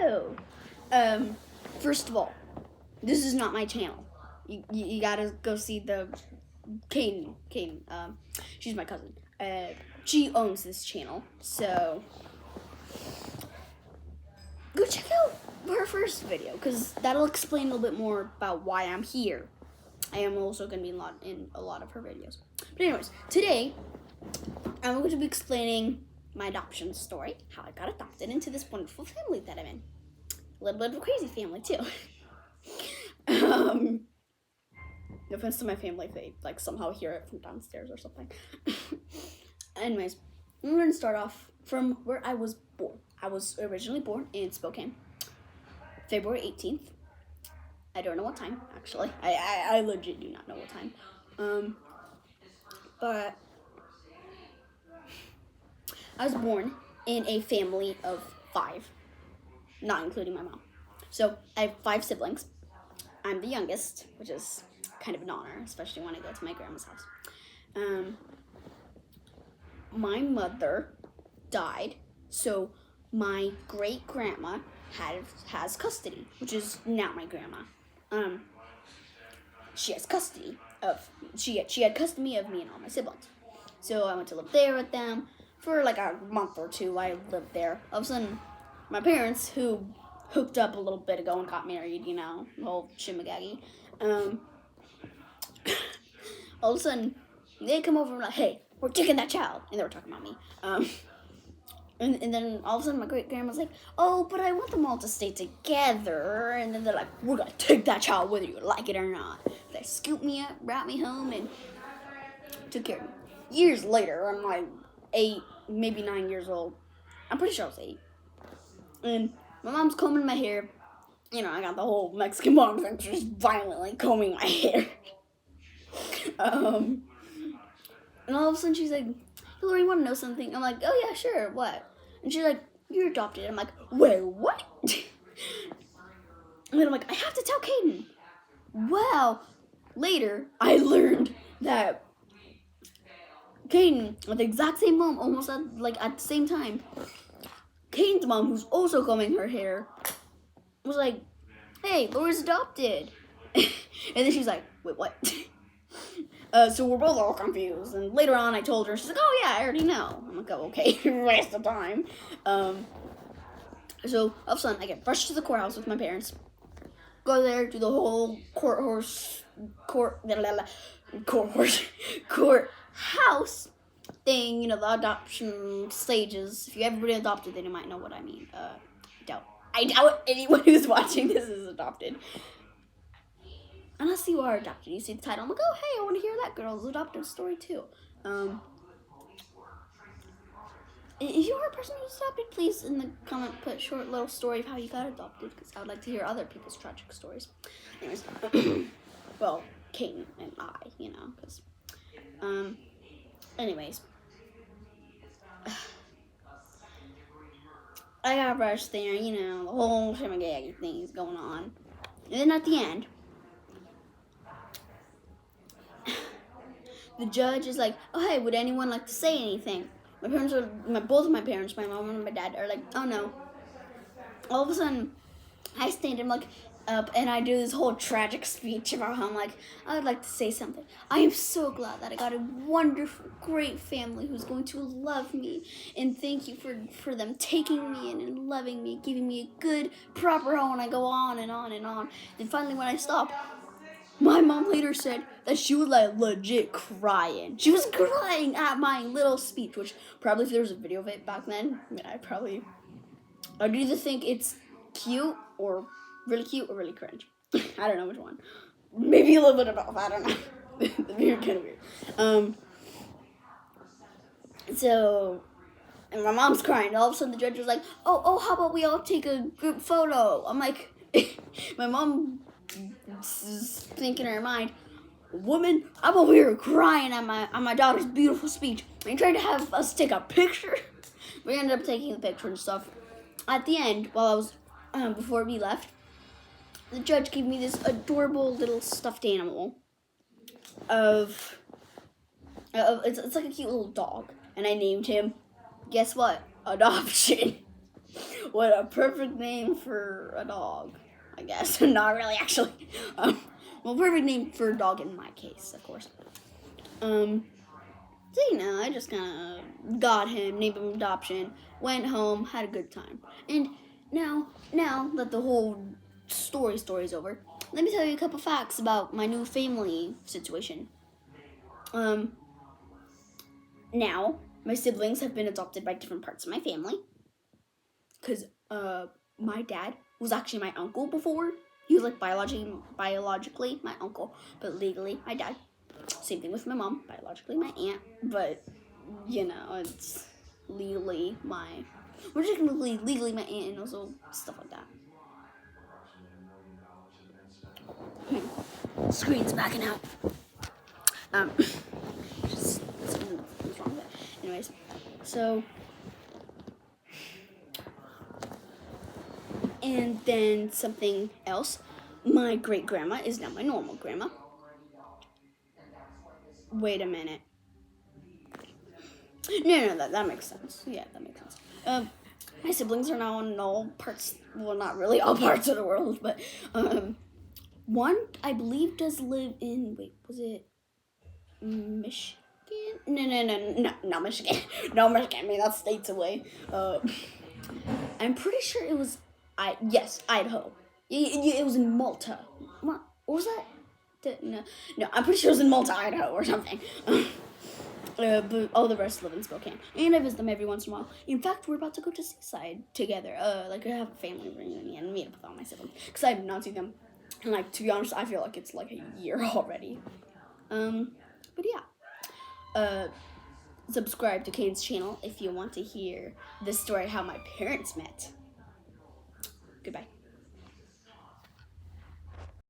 Hello. First of all, this is not my channel. You gotta go see the Kaden. She's my cousin. She owns this channel, so go check out her first video because that'll explain a little bit more about why I'm here. I am also gonna be in a lot of her videos. But anyways, today I'm going to be explaining my adoption story, how I got adopted into this wonderful family that I'm in. A little bit of a crazy family too. No offense to my family if they somehow hear it from downstairs or something. Anyways, we're going to start off from where I was born. I was originally born in Spokane, February 18th. I don't know what time, actually. I legit do not know what time. But I was born in a family of 5, not including my mom. So I have 5 siblings. I'm the youngest, which is kind of an honor, especially when I go to my grandma's house. My mother died, so my great grandma has custody, which is now my grandma. She has custody of she had custody of me and all my siblings. So I went to live there with them for like a month or 2. I lived there. All of a sudden, my parents, who hooked up a little bit ago and got married, the whole shimagagi. All of a sudden, they come over and like, hey, we're taking that child. And they were talking about me. And then all of a sudden, my great-grandma's like, oh, but I want them all to stay together. And then they're like, we're going to take that child whether you like it or not. They scooped me up, brought me home, and took care of me. Years later, I'm like 8, maybe 9 years old. I'm pretty sure I was 8. And my mom's combing my hair. I got the whole Mexican mom thing, just violently combing my hair. And all of a sudden she's like, Hillary, you want to know something? I'm like, oh yeah, sure, what? And she's like, you're adopted. I'm like, wait, what? And then I'm like, I have to tell Kaden. Well, later I learned that Kaden, at the exact same moment, almost at the same time, Kaden's mom, who's also combing her hair, was like, hey, Laura's adopted. And then she's like, wait, what? So we're both all confused. And later on, I told her, she's like, oh yeah, I already know. I'm like, oh, okay, waste of time. So all of a sudden, I get rushed to the courthouse with my parents. Go there, do the whole courthouse thing, the adoption stages. If you ever been adopted, then you might know what I mean. I doubt anyone who's watching this is adopted. Unless you are adopted, you see the title, I'm like, oh hey, I want to hear that girl's adopted story too. If you are a person who's adopted, please in the comment put a short little story of how you got adopted, because I would like to hear other people's tragic stories. Anyways, well, Kaden and I, because, anyways. I got rushed there, the whole shimagagi thing is going on. And then at the end, the judge is like, oh hey, would anyone like to say anything? Both of my parents, my mom and my dad, are like, oh no. All of a sudden, I stand up and I do this whole tragic speech about how I'm like, I would like to say something. I am so glad that I got a wonderful, great family who's going to love me, and thank you for them taking me in and loving me, giving me a good, proper home, and I go on and on and on. And finally, when I stop, my mom later said that she was legit crying. She was crying at my little speech, which probably if there was a video of it back then, I'd either think it's cute or really cute or really cringe. I don't know which one. Maybe a little bit of both. I don't know. That'd be kind of weird. And my mom's crying. All of a sudden, the judge was like, "Oh, how about we all take a group photo?" I'm like, my mom is thinking in her mind, woman, I'm over here crying at my daughter's beautiful speech. And trying to have us take a picture. We ended up taking the picture and stuff. At the end, while I was before we left, the judge gave me this adorable little stuffed animal it's like a cute little dog, and I named him, guess what, Adoption. What a perfect name for a dog, I guess. Not really, actually. Well, perfect name for a dog in my case, of course. So, I just kind of got him, named him adoption, went home, had a good time. And now that the whole story's over, let me tell you a couple facts about my new family situation. Now, my siblings have been adopted by different parts of my family. Because, my dad was actually my uncle before. He was like biologically my uncle, but legally my dad. Same thing with my mom, biologically my aunt, but it's legally legally my aunt, and also stuff like that. Screen's backing out. Just something's wrong with it. Anyways, so. And then something else. My great grandma is now my normal grandma. Wait a minute. No, that makes sense. Yeah, that makes sense. My siblings are now in all parts. Well, not really all parts of the world, but one I believe does live in. Wait, was it Michigan? No, not Michigan. No, Michigan. I mean, that's states away. I'm pretty sure it was. Idaho. It was in Malta. What was that? No, I'm pretty sure it was in Malta, Idaho, or something. But all the rest live in Spokane, and I visit them every once in a while. In fact, we're about to go to Seaside together. Like I have a family reunion and meet up with all my siblings because I have not seen them. And like to be honest, I feel like it's like a year already. But yeah. Subscribe to Kane's channel if you want to hear the story how my parents met. Goodbye.